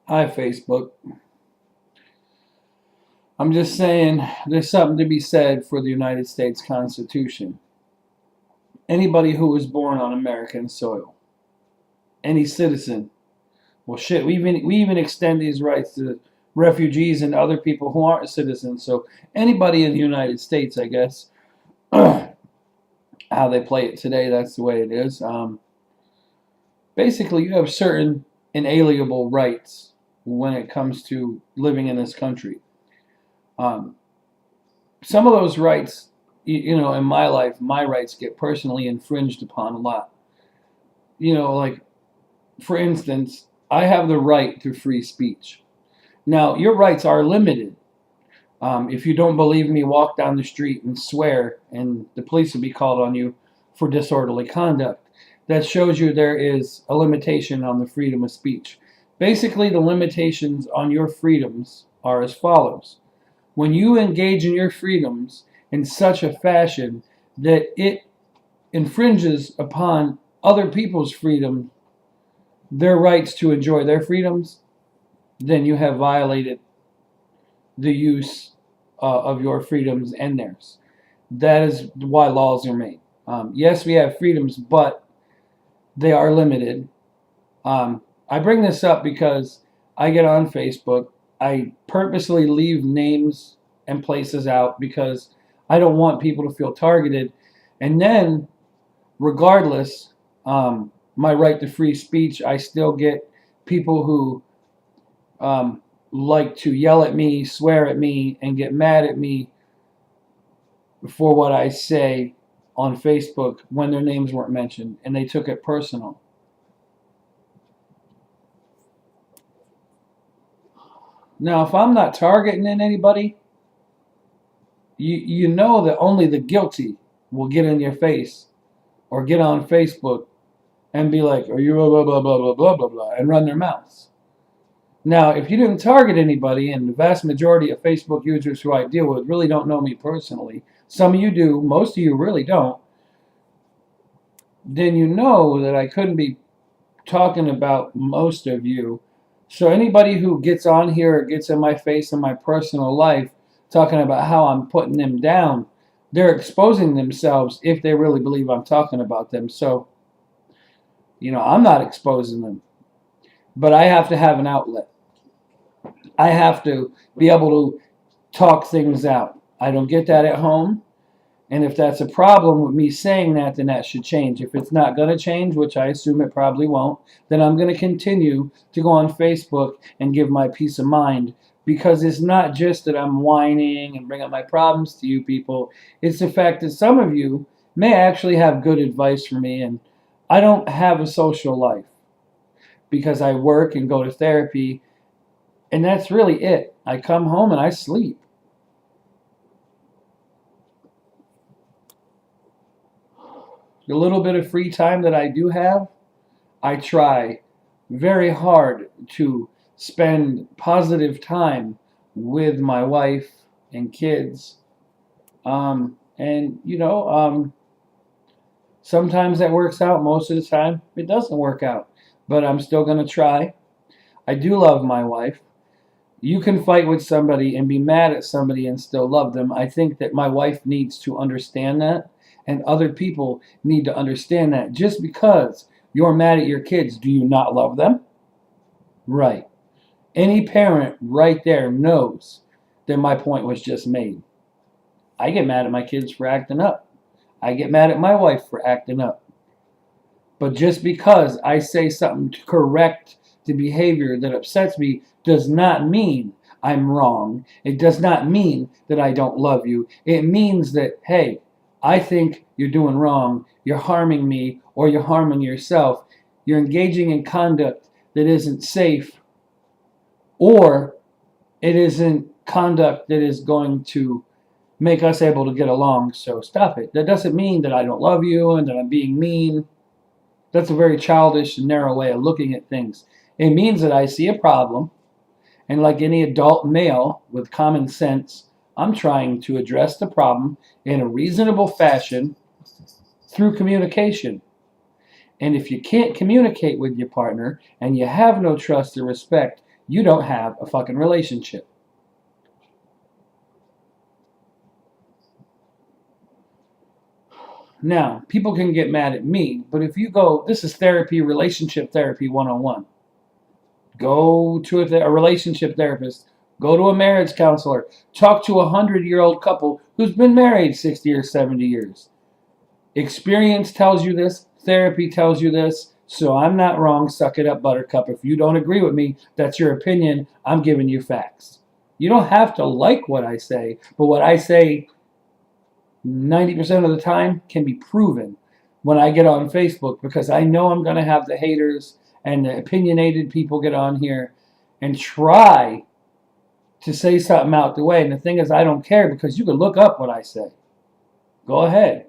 Hi, Facebook. I'm just saying there's something to be said for the United States Constitution. Anybody who was born on American soil, any citizen, well, shit, we even extend these rights to refugees and other people who aren't citizens. So anybody in the United States, I guess, how they play it today, that's the way it is. Basically, you have certain inalienable rights when it comes to living in this country. Um, some of those rights, in my life, my rights get personally infringed upon a lot. Like, for instance, I have the right to free speech. Now, your rights are limited. If you don't believe me, walk down the street and swear, and the police will be called on you for disorderly conduct. That shows you there is a limitation on the freedom of speech. Basically, the limitations on your freedoms are as follows. When you engage in your freedoms in such a fashion that it infringes upon other people's freedom, their rights to enjoy their freedoms, then you have violated the use of your freedoms and theirs. That is why laws are made. Yes, we have freedoms, but they are limited. I bring this up because I get on Facebook. I purposely leave names and places out because I don't want people to feel targeted. And then, regardless, my right to free speech, I still get people who like to yell at me, swear at me, and get mad at me for what I say on Facebook when their names weren't mentioned, and they took it personal. Now, if I'm not targeting anybody, you know that only the guilty will get in your face or get on Facebook and be like, "Are you blah blah blah blah blah blah blah blah," and run their mouths. Now, if you didn't target anybody, and the vast majority of Facebook users who I deal with really don't know me personally, some of you do, most of you really don't, then you know that I couldn't be talking about most of you. So anybody who gets on here or gets in my face in my personal life talking about how I'm putting them down, they're exposing themselves if they really believe I'm talking about them. So, I'm not exposing them, but I have to have an outlet. I have to be able to talk things out. I don't get that at home. And if that's a problem with me saying that, then that should change. If it's not going to change, which I assume it probably won't, then I'm going to continue to go on Facebook and give my peace of mind. Because it's not just that I'm whining and bring up my problems to you people. It's the fact that some of you may actually have good advice for me. And I don't have a social life because I work and go to therapy. And that's really it. I come home and I sleep. The little bit of free time that I do have, I try very hard to spend positive time with my wife and kids. And sometimes that works out. Most of the time, it doesn't work out. But I'm still going to try. I do love my wife. You can fight with somebody and be mad at somebody and still love them. I think that my wife needs to understand that, and other people need to understand that. Just because you're mad at your kids, do you not love them? Right. Any parent right there knows that my point was just made. I get mad at my kids for acting up. I get mad at my wife for acting up. But just because I say something to correct the behavior that upsets me does not mean I'm wrong. It does not mean that I don't love you. It means that, hey, I think you're doing wrong. You're harming me or you're harming yourself. You're engaging in conduct that isn't safe, or it isn't conduct that is going to make us able to get along. So stop it. That doesn't mean that I don't love you and that I'm being mean. That's a very childish and narrow way of looking at things. It means that I see a problem, and like any adult male with common sense, I'm trying to address the problem in a reasonable fashion through communication. And if you can't communicate with your partner and you have no trust or respect, you don't have a fucking relationship. Now, people can get mad at me, but if you go, this is therapy, relationship therapy 101. Go to a relationship therapist. Go to a marriage counselor. Talk to a 100-year-old couple who's been married 60 or 70 years. Experience tells you this. Therapy tells you this. So I'm not wrong. Suck it up, buttercup. If you don't agree with me, that's your opinion. I'm giving you facts. You don't have to like what I say, but what I say 90% of the time can be proven when I get on Facebook, because I know I'm going to have the haters and the opinionated people get on here and try to say something out the way. And the thing is, I don't care, because you can look up what I say. Go ahead.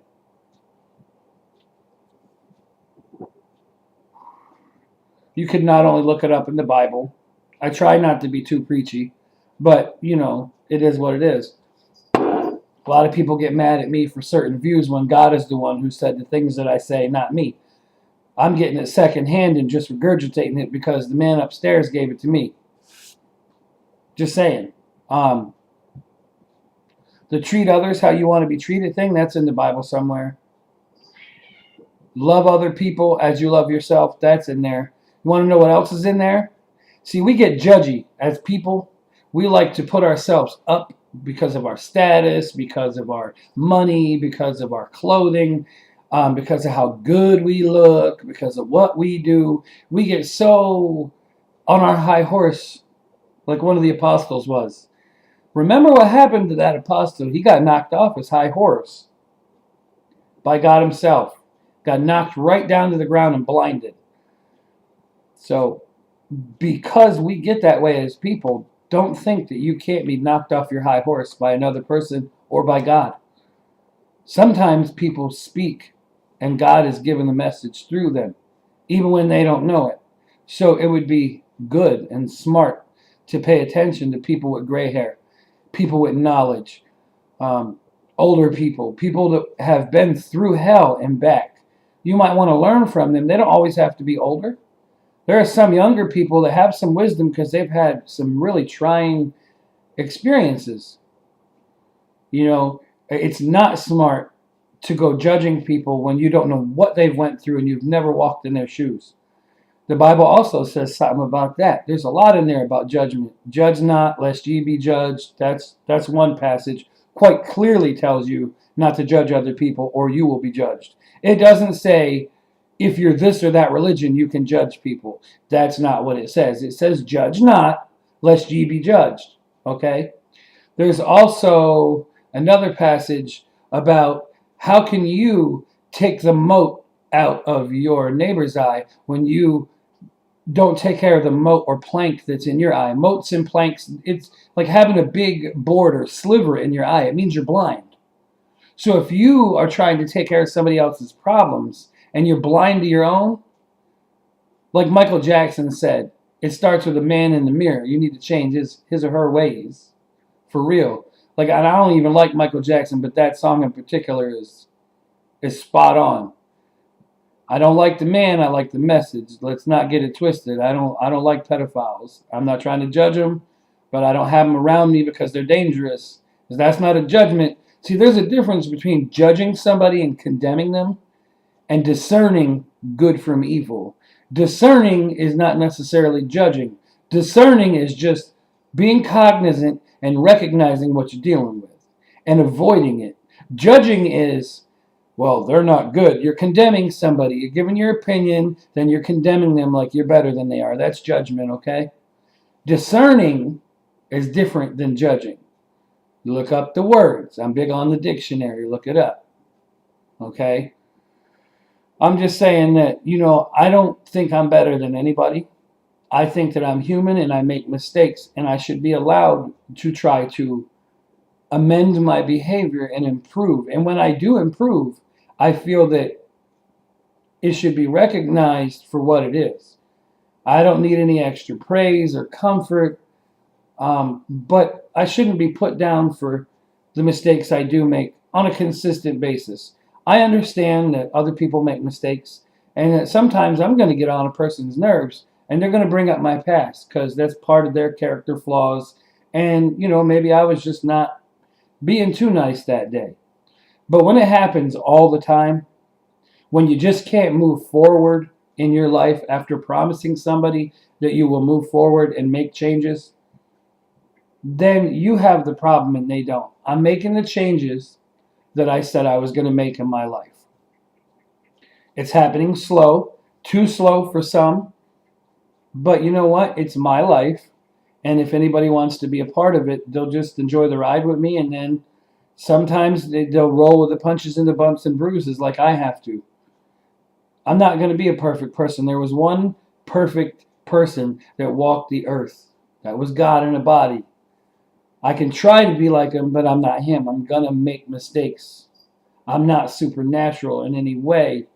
You could not only look it up in the Bible. I try not to be too preachy, but, you know, it is what it is. A lot of people get mad at me for certain views when God is the one who said the things that I say, not me. I'm getting it secondhand and just regurgitating it because the man upstairs gave it to me. Just saying. The treat others how you want to be treated thing, that's in the Bible somewhere. Love other people as you love yourself, that's in there. You want to know what else is in there? See, we get judgy as people. We like to put ourselves up because of our status, because of our money, because of our clothing, because of how good we look, because of what we do. We get so on our high horse, like one of the apostles was. Remember what happened to that apostle? He got knocked off his high horse by God himself. Got knocked right down to the ground and blinded. So, because we get that way as people, don't think that you can't be knocked off your high horse by another person or by God. Sometimes people speak and God is giving the message through them, even when they don't know it. So it would be good and smart to pay attention to people with gray hair, people with knowledge, older people, people that have been through hell and back. You might want to learn from them. They don't always have to be older. There are some younger people that have some wisdom because they've had some really trying experiences. You know, it's not smart to go judging people when you don't know what they've went through and you've never walked in their shoes. The Bible also says something about that. There's a lot in there about judgment. Judge not, lest ye be judged. That's one passage. Quite clearly tells you not to judge other people or you will be judged. It doesn't say, if you're this or that religion, you can judge people. That's not what it says. It says, judge not, lest ye be judged. Okay? There's also another passage about how can you take the mote out of your neighbor's eye when you don't take care of the mote or plank that's in your eye. Motes and planks, it's like having a big board or sliver in your eye. It means you're blind. So if you are trying to take care of somebody else's problems, and you're blind to your own, like Michael Jackson said, it starts with a man in the mirror. You need to change his or her ways. For real. Like, I don't even like Michael Jackson, but that song in particular is spot on. I don't like the man, I like the message. Let's not get it twisted. I don't like pedophiles. I'm not trying to judge them, but I don't have them around me because they're dangerous. Because that's not a judgment. See, there's a difference between judging somebody and condemning them and discerning good from evil. Discerning is not necessarily judging. Discerning is just being cognizant and recognizing what you're dealing with and avoiding it. Judging is, well, they're not good. You're condemning somebody. You're giving your opinion, then you're condemning them like you're better than they are. That's judgment, okay? Discerning is different than judging. You look up the words. I'm big on the dictionary. Look it up, okay? I'm just saying that, you know, I don't think I'm better than anybody. I think that I'm human and I make mistakes and I should be allowed to try to amend my behavior and improve. And when I do improve, I feel that it should be recognized for what it is. I don't need any extra praise or comfort, but I shouldn't be put down for the mistakes I do make on a consistent basis. I understand that other people make mistakes and that sometimes I'm going to get on a person's nerves And they're going to bring up my past because that's part of their character flaws. And, maybe I was just not being too nice that day. But when it happens all the time, when you just can't move forward in your life after promising somebody that you will move forward and make changes, then you have the problem and they don't. I'm making the changes that I said I was going to make in my life. It's happening slow, too slow for some, but you know what? It's my life, and if anybody wants to be a part of it, they'll just enjoy the ride with me, and then sometimes they'll roll with the punches and the bumps and bruises like I have to. I'm not going to be a perfect person. There was one perfect person that walked the earth. That was God in a body. I can try to be like him, but I'm not him. I'm going to make mistakes. I'm not supernatural in any way.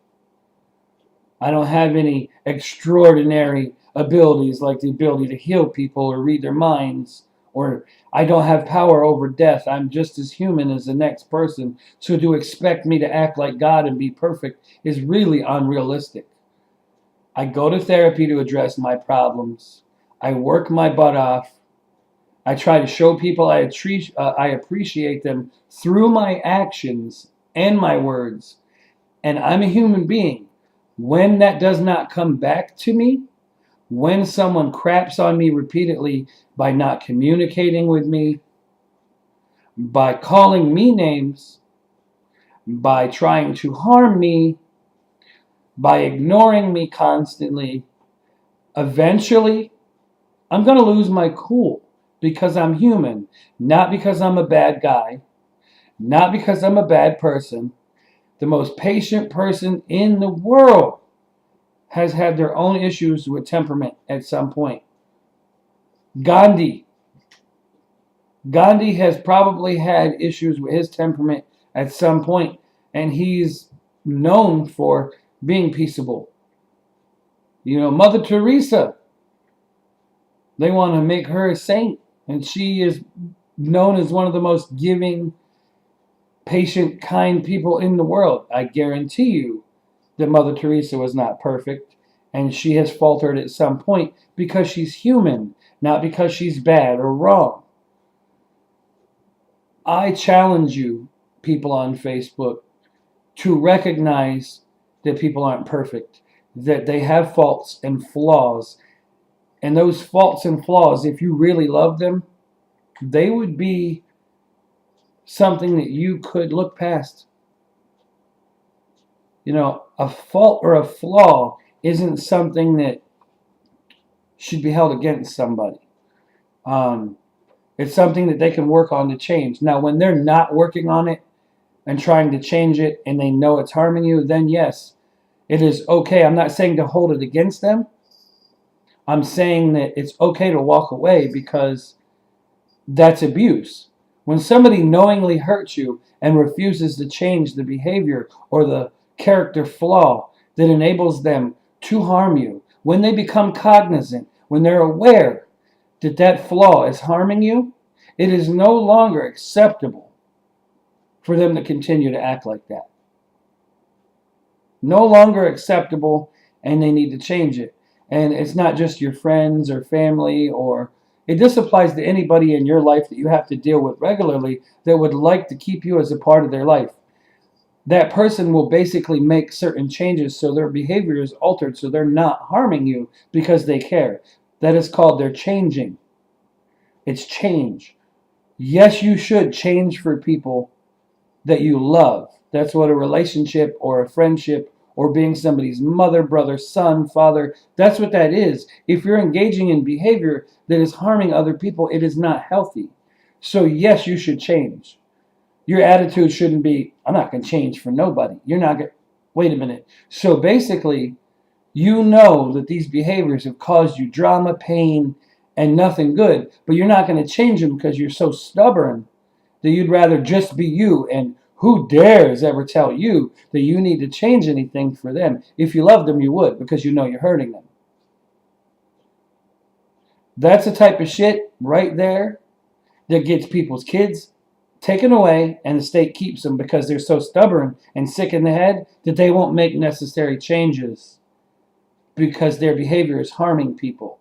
I don't have any extraordinary abilities like the ability to heal people or read their minds, or I don't have power over death. I'm just as human as the next person. So to expect me to act like God and be perfect is really unrealistic. I go to therapy to address my problems. I work my butt off. I try to show people I appreciate them through my actions and my words. And I'm a human being. When that does not come back to me, when someone craps on me repeatedly by not communicating with me, by calling me names, by trying to harm me, by ignoring me constantly, eventually I'm going to lose my cool because I'm human, not because I'm a bad guy, not because I'm a bad person. The most patient person in the world has had their own issues with temperament at some point. Gandhi has probably had issues with his temperament at some point, and he's known for being peaceable. Mother Teresa, they want to make her a saint, and she is known as one of the most giving, patient, kind people in the world. I guarantee you that Mother Teresa was not perfect, and she has faltered at some point because she's human, not because she's bad or wrong. I challenge you, people on Facebook, to recognize that people aren't perfect, that they have faults and flaws. And those faults and flaws, if you really love them, they would be something that you could look past. A fault or a flaw isn't something that should be held against somebody. It's something that they can work on to change. Now, when they're not working on it and trying to change it and they know it's harming you, then yes, it is okay. I'm not saying to hold it against them. I'm saying that it's okay to walk away because that's abuse. When somebody knowingly hurts you and refuses to change the behavior or the character flaw that enables them to harm you, when they become cognizant, when they're aware that that flaw is harming you, it is no longer acceptable for them to continue to act like that. No longer acceptable, and they need to change it. And it's not just your friends or family, or this applies to anybody in your life that you have to deal with regularly that would like to keep you as a part of their life. That person will basically make certain changes so their behavior is altered so they're not harming you because they care. That is called they're changing. It's change. Yes, you should change for people that you love. That's what a relationship or a friendship or being somebody's mother, brother, son, father, that's what that is. If you're engaging in behavior that is harming other people, it is not healthy. So yes, you should change. Your attitude shouldn't be, I'm not going to change for nobody. You're not going to, wait a minute. So basically, you know that these behaviors have caused you drama, pain, and nothing good, but you're not going to change them because you're so stubborn that you'd rather just be you. And who dares ever tell you that you need to change anything for them? If you loved them, you would, because you know you're hurting them. That's the type of shit right there that gets people's kids taken away, and the state keeps them because they're so stubborn and sick in the head that they won't make necessary changes. because their behavior is harming people.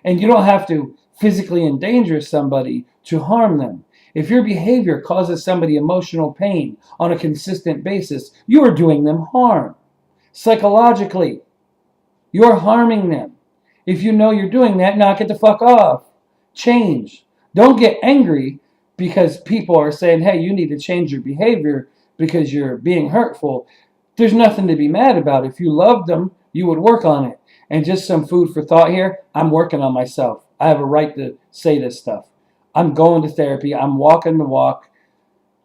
And you don't have to physically endanger somebody to harm them. If your behavior causes somebody emotional pain on a consistent basis, you are doing them harm. Psychologically, you're harming them. If you know you're doing that, knock it the fuck off. Change. Don't get angry because people are saying, hey, you need to change your behavior because you're being hurtful. There's nothing to be mad about. If you loved them, you would work on it. And just some food for thought here, I'm working on myself. I have a right to say this stuff. I'm going to therapy. I'm walking the walk.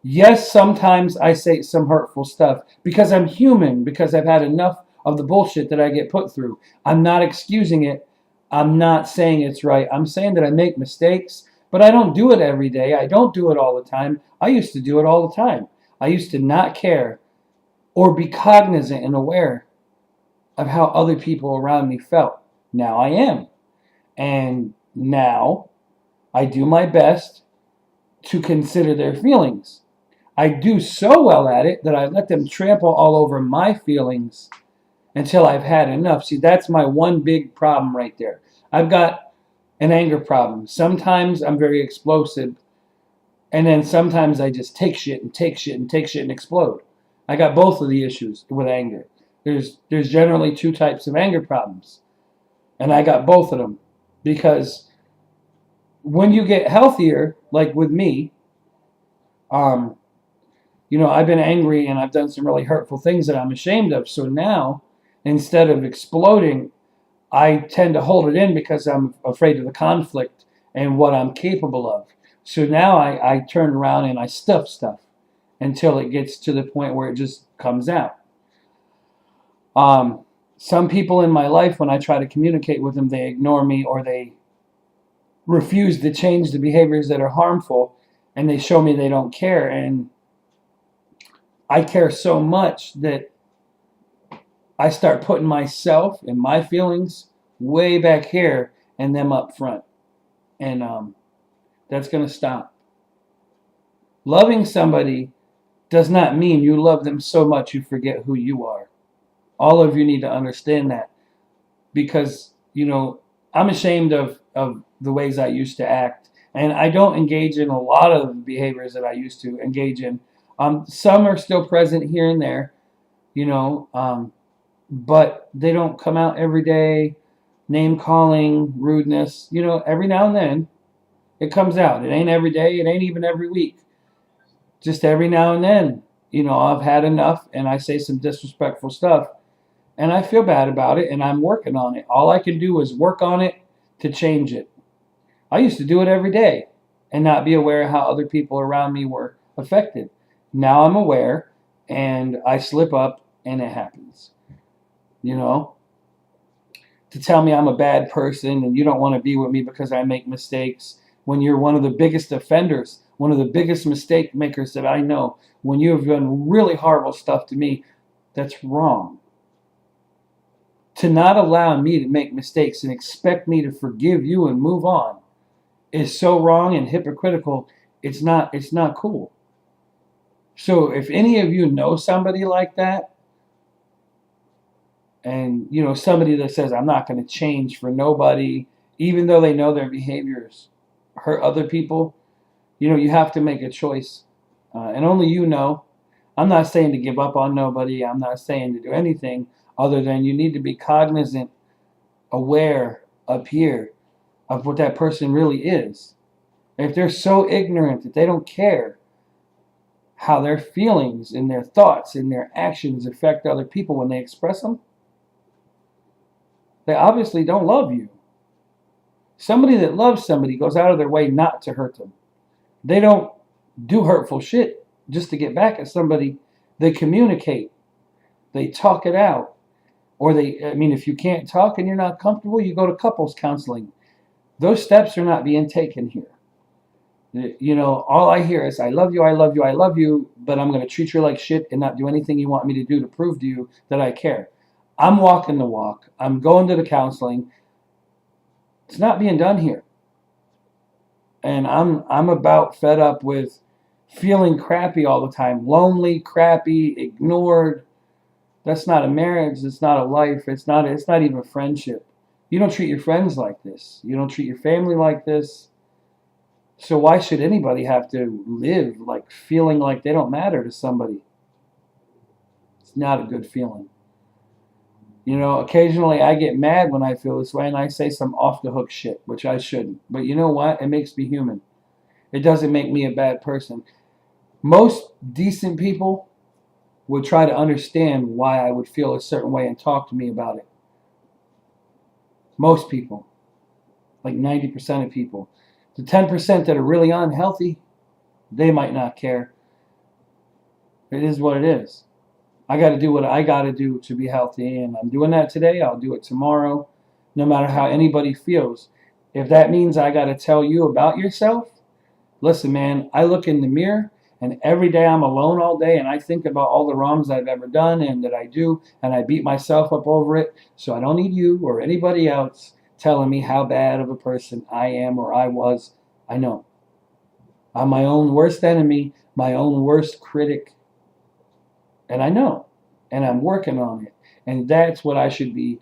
Yes, sometimes I say some hurtful stuff because I'm human, because I've had enough of the bullshit that I get put through. I'm not excusing it. I'm not saying it's right. I'm saying that I make mistakes, but I don't do it every day. I don't do it all the time. I used to do it all the time. I used to not care or be cognizant and aware of how other people around me felt. Now I am. And now I do my best to consider their feelings. I do so well at it that I let them trample all over my feelings until I've had enough. See, that's my one big problem right there. I've got an anger problem. Sometimes I'm very explosive, and then sometimes I just take shit and take shit and take shit and explode. I got both of the issues with anger. There's generally two types of anger problems, and I got both of them because when you get healthier, like with me, I've been angry and I've done some really hurtful things that I'm ashamed of. So now, instead of exploding, I tend to hold it in because I'm afraid of the conflict and what I'm capable of. So now I turn around and I stuff stuff until it gets to the point where it just comes out. Some people in my life, when I try to communicate with them, they ignore me or they refuse to change the behaviors that are harmful, and they show me they don't care. And I care so much that I start putting myself and my feelings way back here and them up front. And that's going to stop. Loving somebody does not mean you love them so much you forget who you are. All of you need to understand that. Because, I'm ashamed of the ways I used to act. And I don't engage in a lot of the behaviors that I used to engage in. Some are still present here and there, but they don't come out every day. Name calling, rudeness, every now and then it comes out. It ain't every day. It ain't even every week. Just every now and then, I've had enough and I say some disrespectful stuff and I feel bad about it and I'm working on it. All I can do is work on it to change it. I used to do it every day and not be aware of how other people around me were affected. Now I'm aware and I slip up and it happens. To tell me I'm a bad person and you don't want to be with me because I make mistakes when you're one of the biggest offenders, one of the biggest mistake makers that I know, when you have done really horrible stuff to me, that's wrong. To not allow me to make mistakes and expect me to forgive you and move on is so wrong and hypocritical. It's not cool. So if any of you know somebody like that, and somebody that says I'm not going to change for nobody, even though they know their behaviors hurt other people, you have to make a choice, and only you know. I'm not saying to give up on nobody. I'm not saying to do anything other than you need to be cognizant, aware up here of what that person really is. If they're so ignorant that they don't care how their feelings and their thoughts and their actions affect other people when they express them, they obviously don't love you. Somebody that loves somebody goes out of their way not to hurt them. They don't do hurtful shit just to get back at somebody. They communicate. They talk it out. Or if you can't talk and you're not comfortable, you go to couples counseling. Those steps are not being taken here. All I hear is, I love you, I love you, I love you, but I'm going to treat you like shit and not do anything you want me to do to prove to you that I care. I'm walking the walk. I'm going to the counseling. It's not being done here. And I'm about fed up with feeling crappy all the time. Lonely, crappy, ignored. That's not a marriage. It's not a life. It's not even a friendship. You don't treat your friends like this. You don't treat your family like this. So why should anybody have to live like feeling like they don't matter to somebody? It's not a good feeling. You know, occasionally I get mad when I feel this way and I say some off the hook shit, which I shouldn't. But you know what? It makes me human. It doesn't make me a bad person. Most decent people would try to understand why I would feel a certain way and talk to me about it. Most people, like 90% of people. The 10% that are really unhealthy, they might not care. It is what it is. I got to do what I got to do to be healthy, and I'm doing that today. I'll do it tomorrow, no matter how anybody feels. If that means I got to tell you about yourself, listen, man, I look in the mirror, and every day I'm alone all day, and I think about all the wrongs I've ever done and that I do, and I beat myself up over it. So I don't need you or anybody else telling me how bad of a person I am or I was. I know. I'm my own worst enemy, my own worst critic. And I know. And I'm working on it. And that's what I should be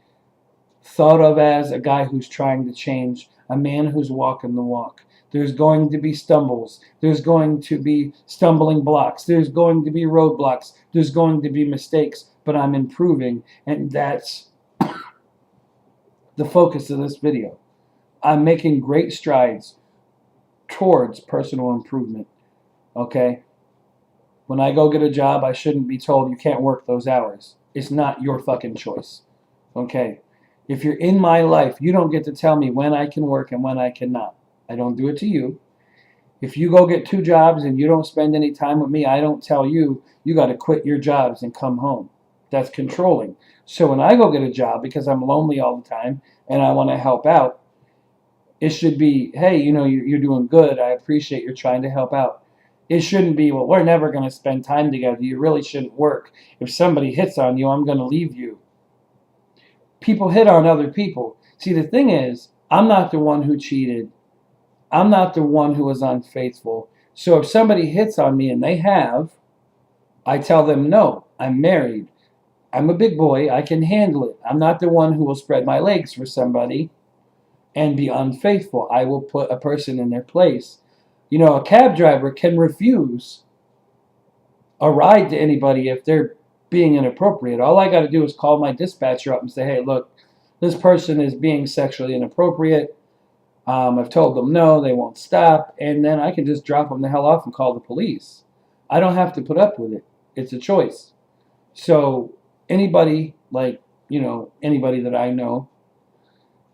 thought of as, a guy who's trying to change, a man who's walking the walk. There's going to be stumbles. There's going to be stumbling blocks. There's going to be roadblocks. There's going to be mistakes. But I'm improving. And that's the focus of this video. I'm making great strides towards personal improvement. Okay? When I go get a job, I shouldn't be told you can't work those hours. It's not your fucking choice. Okay? If you're in my life, you don't get to tell me when I can work and when I cannot. I don't do it to you. If you go get 2 jobs and you don't spend any time with me, I don't tell you, you got to quit your jobs and come home. That's controlling. So when I go get a job, because I'm lonely all the time and I want to help out, it should be, hey, you know, you're doing good. I appreciate you're trying to help out. It shouldn't be, well, we're never going to spend time together. You really shouldn't work. If somebody hits on you, I'm going to leave you. People hit on other people. See, the thing is, I'm not the one who cheated. I'm not the one who was unfaithful. So if somebody hits on me, and they have, I tell them, no, I'm married. I'm a big boy. I can handle it. I'm not the one who will spread my legs for somebody and be unfaithful. I will put a person in their place. You know, a cab driver can refuse a ride to anybody if they're being inappropriate. All I got to do is call my dispatcher up and say, hey, look, this person is being sexually inappropriate. I've told them no, they won't stop. And then I can just drop them the hell off and call the police. I don't have to put up with it. It's a choice. So anybody, like, you know, anybody that I know,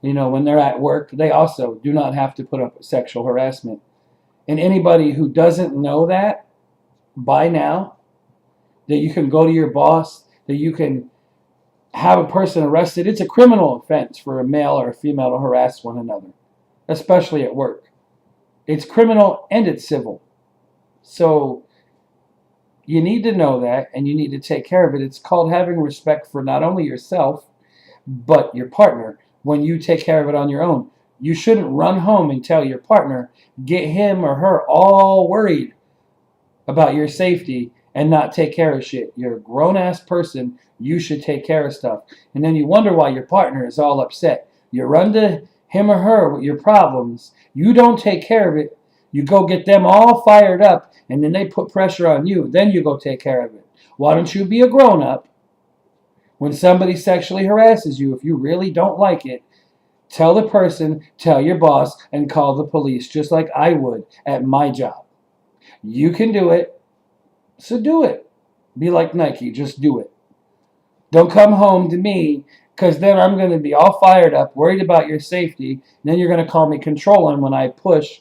you know, when they're at work, they also do not have to put up with sexual harassment. And anybody who doesn't know that by now, that you can go to your boss, that you can have a person arrested, it's a criminal offense for a male or a female to harass one another, especially at work. It's criminal and it's civil. So you need to know that, and you need to take care of it. It's called having respect for not only yourself, but your partner when you take care of it on your own. You shouldn't run home and tell your partner, get him or her all worried about your safety and not take care of shit. You're a grown-ass person. You should take care of stuff. And then you wonder why your partner is all upset. You run to him or her with your problems. You don't take care of it. You go get them all fired up, and then they put pressure on you. Then you go take care of it. Why don't you be a grown-up? When somebody sexually harasses you, if you really don't like it, tell the person, tell your boss, and call the police, just like I would at my job. You can do it, so do it. Be like Nike, just do it. Don't come home to me, because then I'm going to be all fired up, worried about your safety, and then you're going to call me controlling when I push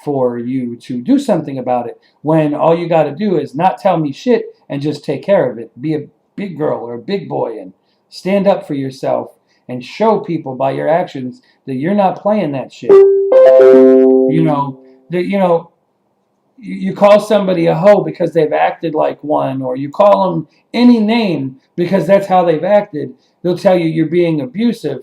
for you to do something about it, when all you got to do is not tell me shit and just take care of it. Be a big girl or a big boy and stand up for yourself and show people by your actions that you're not playing that shit. You know, that, you know, you call somebody a hoe because they've acted like one, or you call them any name because that's how they've acted. They'll tell you you're being abusive.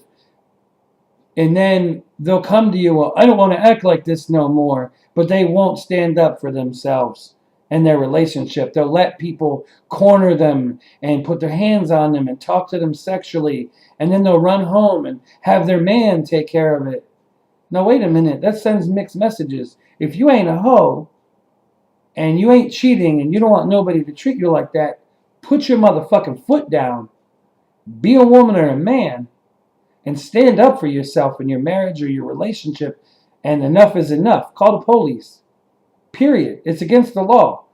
And then they'll come to you, well, I don't want to act like this no more. But they won't stand up for themselves. in their relationship. They'll let people corner them and put their hands on them and talk to them sexually. And then they'll run home and have their man take care of it. Now, wait a minute. That sends mixed messages. If you ain't a hoe and you ain't cheating and you don't want nobody to treat you like that, put your motherfucking foot down. Be a woman or a man and stand up for yourself in your marriage or your relationship. And enough is enough. Call the police. Period. It's against the law.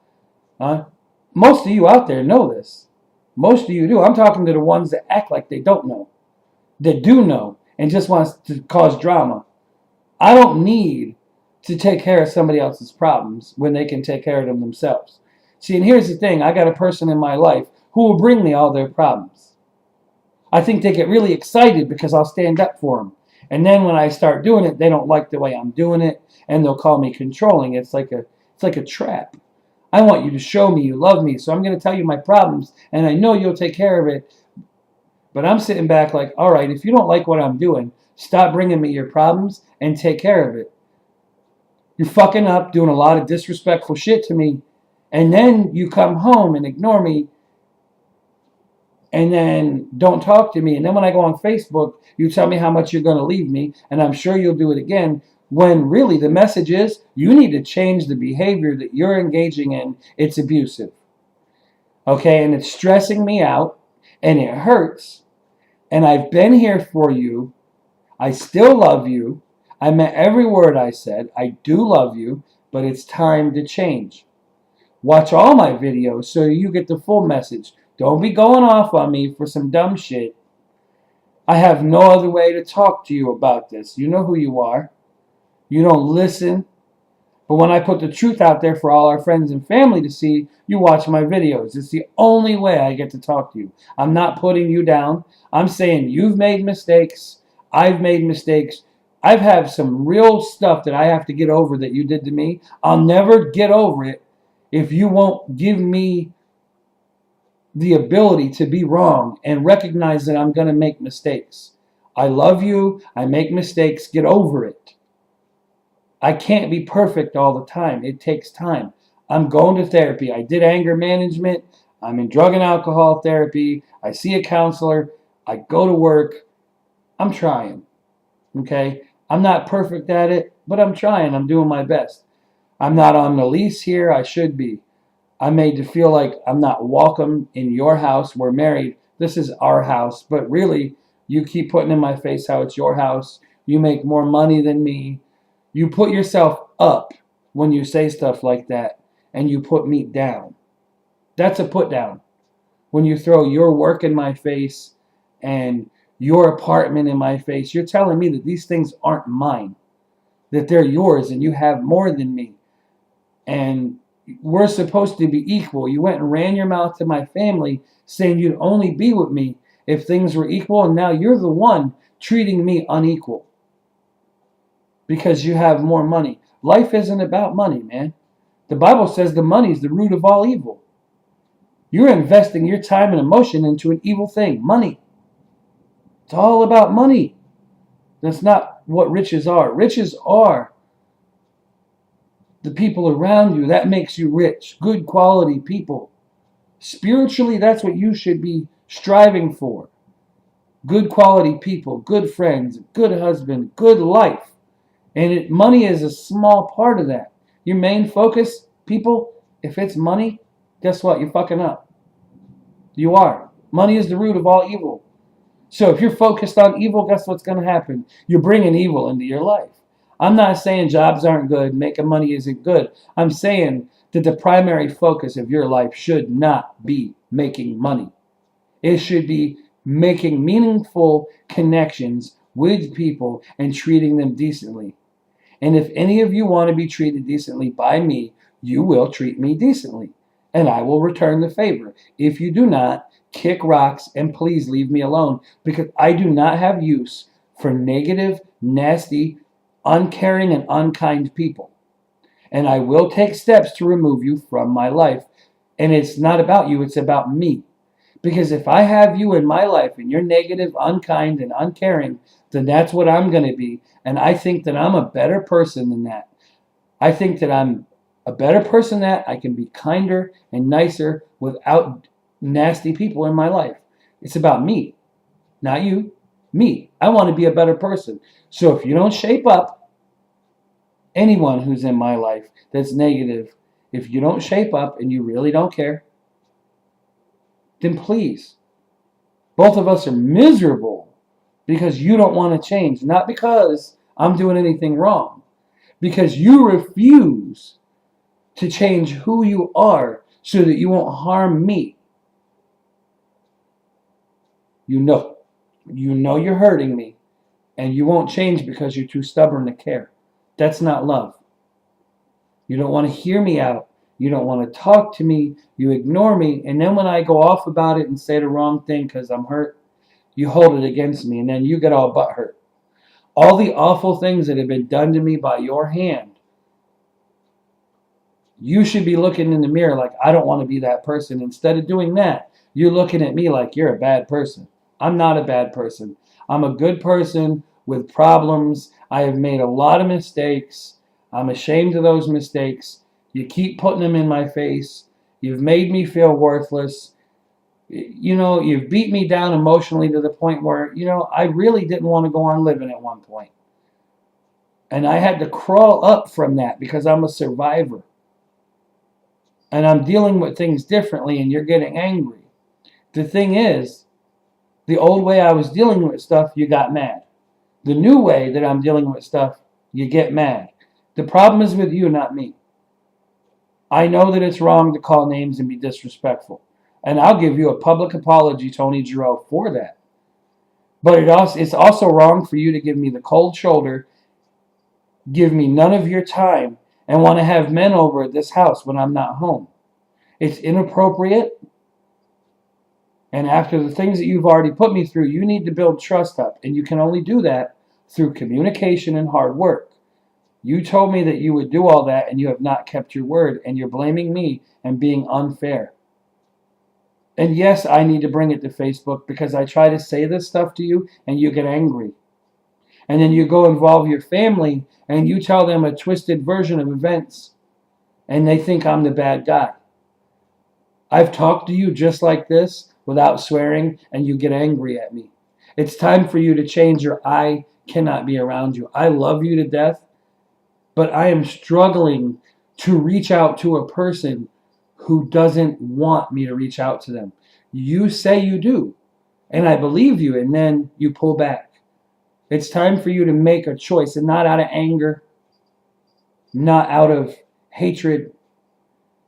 Most of you out there know this. Most of you do. I'm talking to the ones that act like they don't know. That do know and just wants to cause drama. I don't need to take care of somebody else's problems when they can take care of them themselves. See, and here's the thing. I got a person in my life who will bring me all their problems. I think they get really excited because I'll stand up for them. And then when I start doing it, they don't like the way I'm doing it, and they'll call me controlling. It's like a trap. I want you to show me you love me, so I'm going to tell you my problems, and I know you'll take care of it. But I'm sitting back like, all right, if you don't like what I'm doing, stop bringing me your problems and take care of it. You're fucking up, doing a lot of disrespectful shit to me, and then you come home and ignore me, and then don't talk to me. And then when I go on Facebook, you tell me how much you're going to leave me, and I'm sure you'll do it again, when really the message is you need to change the behavior that you're engaging in. It's abusive. Okay, and it's stressing me out, and it hurts, and I've been here for you. I still love you. I meant every word I said. I do love you, but it's time to change. Watch all my videos so you get the full message. Don't be going off on me for some dumb shit. I have no other way to talk to you about this. You know who you are. You don't listen. But when I put the truth out there for all our friends and family to see, you watch my videos. It's the only way I get to talk to you. I'm not putting you down. I'm saying you've made mistakes. I've made mistakes. I've had some real stuff that I have to get over that you did to me. I'll never get over it if you won't give me the ability to be wrong and recognize that I'm going to make mistakes. I love you. I make mistakes. Get over it. I can't be perfect all the time. It takes time. I'm going to therapy. I did anger management. I'm in drug and alcohol therapy. I see a counselor. I go to work. I'm trying. Okay? I'm not perfect at it, but I'm trying. I'm doing my best. I'm not on the lease here. I should be. I'm made to feel like I'm not welcome in your house. We're married. This is our house. But really, you keep putting in my face how it's your house. You make more money than me. You put yourself up when you say stuff like that, and you put me down. That's a put down. When you throw your work in my face and your apartment in my face, you're telling me that these things aren't mine, that they're yours and you have more than me. And we're supposed to be equal. You went and ran your mouth to my family saying you'd only be with me if things were equal, and now you're the one treating me unequal because you have more money. Life isn't about money, man. The Bible says the money is the root of all evil. You're investing your time and emotion into an evil thing, money. It's all about money. That's not what riches are. Riches are the people around you. That makes you rich. Good quality people. Spiritually, that's what you should be striving for. Good quality people, good friends, good husband, good life. And money is a small part of that. Your main focus, people, if it's money, guess what? You're fucking up. You are. Money is the root of all evil. So if you're focused on evil, guess what's going to happen? You're bringing evil into your life. I'm not saying jobs aren't good, making money isn't good. I'm saying that the primary focus of your life should not be making money. It should be making meaningful connections with people and treating them decently. And if any of you want to be treated decently by me, you will treat me decently. And I will return the favor. If you do not, kick rocks and please leave me alone, because I do not have use for negative, nasty, uncaring, and unkind people. And I will take steps to remove you from my life. And it's not about you, it's about me. Because if I have you in my life and you're negative, unkind, and uncaring, then that's what I'm going to be. And I think that I'm a better person than that. I think that I'm A better person that I can be kinder and nicer without nasty people in my life. It's about me, not you. Me. I want to be a better person. So if you don't shape up, anyone who's in my life that's negative, if you don't shape up and you really don't care, then please, both of us are miserable because you don't want to change. Not because I'm doing anything wrong, because you refuse to change who you are so that you won't harm me. You know you're hurting me, and you won't change because you're too stubborn to care. That's not love. You don't want to hear me out. You don't want to talk to me. You ignore me. And then when I go off about it and say the wrong thing because I'm hurt, you hold it against me. And then you get all butthurt. All the awful things that have been done to me by your hand, you should be looking in the mirror like, I don't want to be that person. Instead of doing that, you're looking at me like you're a bad person. I'm not a bad person. I'm a good person with problems. I have made a lot of mistakes. I'm ashamed of those mistakes. You keep putting them in my face. You've made me feel worthless. You've beat me down emotionally to the point where, I really didn't want to go on living at one point. And I had to crawl up from that because I'm a survivor. And I'm dealing with things differently, and you're getting angry. The thing is, the old way I was dealing with stuff, you got mad. The new way that I'm dealing with stuff, you get mad. The problem is with you, not me. I know that it's wrong to call names and be disrespectful. And I'll give you a public apology, Tony Giroux, for that. But it's also wrong for you to give me the cold shoulder, give me none of your time, and want to have men over at this house when I'm not home. It's inappropriate. And after the things that you've already put me through, you need to build trust up. And you can only do that through communication and hard work. You told me that you would do all that, and you have not kept your word, and you're blaming me and being unfair. And yes, I need to bring it to Facebook because I try to say this stuff to you, and you get angry. And then you go involve your family, and you tell them a twisted version of events, and they think I'm the bad guy. I've talked to you just like this without swearing, and you get angry at me. It's time for you to change, or I cannot be around you. I love you to death, but I am struggling to reach out to a person who doesn't want me to reach out to them. You say you do, and I believe you, and then you pull back. It's time for you to make a choice, and not out of anger, not out of hatred,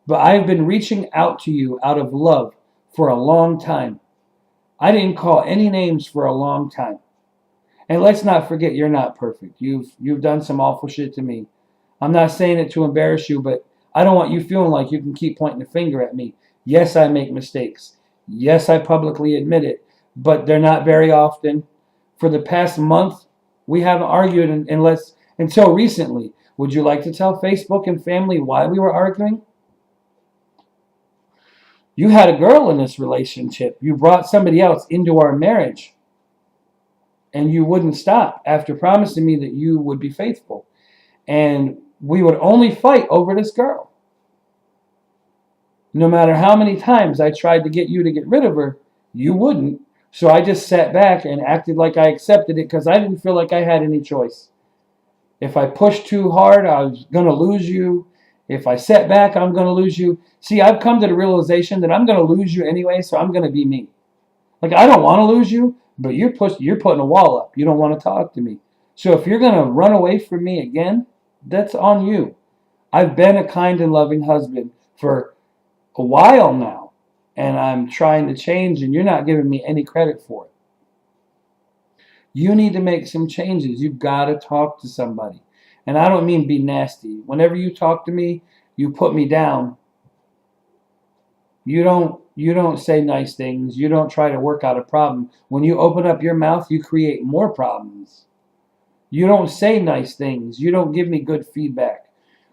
but I've been reaching out to you out of love for a long time. I didn't call any names for a long time. And let's not forget, you're not perfect. You've done some awful shit to me. I'm not saying it to embarrass you, but I don't want you feeling like you can keep pointing the finger at me. Yes, I make mistakes. Yes, I publicly admit it, but they're not very often. For the past month, we haven't argued until recently. Would you like to tell Facebook and family why we were arguing? You had a girl in this relationship. You brought somebody else into our marriage. And you wouldn't stop after promising me that you would be faithful. And we would only fight over this girl. No matter how many times I tried to get you to get rid of her, you wouldn't. So I just sat back and acted like I accepted it because I didn't feel like I had any choice. If I pushed too hard, I was going to lose you. If I sat back, I'm going to lose you. See, I've come to the realization that I'm going to lose you anyway, so I'm going to be me. Like, I don't want to lose you, but you're putting a wall up. You don't want to talk to me. So if you're going to run away from me again, that's on you. I've been a kind and loving husband for a while now, and I'm trying to change, and you're not giving me any credit for it. You need to make some changes. You've got to talk to somebody. And I don't mean be nasty. Whenever you talk to me, you put me down. You don't say nice things. You don't try to work out a problem. When you open up your mouth, you create more problems. You don't say nice things. You don't give me good feedback.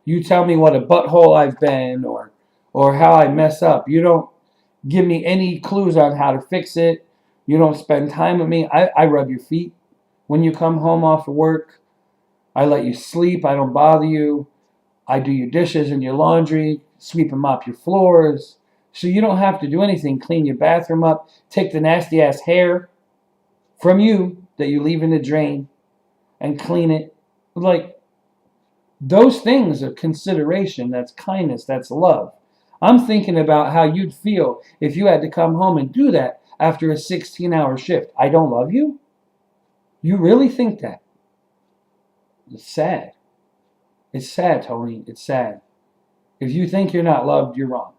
You tell me what a butthole I've been or how I mess up. You don't give me any clues on how to fix it. You don't spend time with me. I rub your feet when you come home off of work. I let you sleep. I don't bother you. I do your dishes and your laundry, sweep and mop your floors. So you don't have to do anything. Clean your bathroom up, take the nasty ass hair from you that you leave in the drain and clean it. Like, those things are consideration. That's kindness. That's love. I'm thinking about how you'd feel if you had to come home and do that after a 16-hour shift. I don't love you? You really think that? It's sad. It's sad, Tony. It's sad. If you think you're not loved, you're wrong.